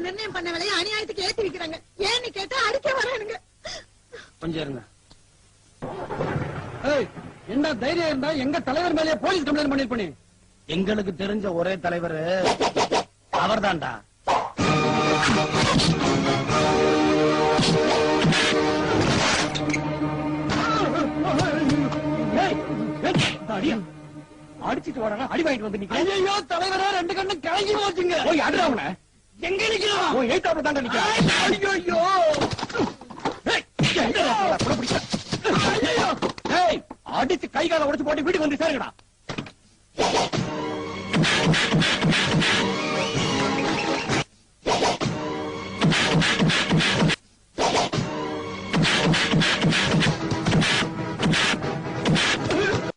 நிர்ணயம் பண்ண விலையை அநியாயத்துக்கு ஏத்தி வைக்கிறாங்க. ஏன்னு கேட்டா அடிக்க வரானுங்க. கொஞ்சம் இருங்க. என்ன தைரியம் இருந்தா எங்க தலைவர் மேலே போலீஸ் கம்ப்ளைண்ட் பண்ணிருப்பனே. எங்களுக்கு தெரிஞ்ச ஒரே தலைவர் அவர் தான்டா. அடிச்சிட்டு வர அடி வாங்கிட்டு வந்து நிக்க. ஐயோ தலைவரா ரெண்டு கண்ணு கலங்கி போச்சுங்க. போய் அடிறாவன எங்க நிக்கிறான்? ஓ எய்தாப்ல தாண்ட நிக்கிறான். ஐயோ ஐயோ ஏய் அடிச்சு கை கால உடைச்சு போட்டு வீட்டுக்கு வந்து சேருங்கடா.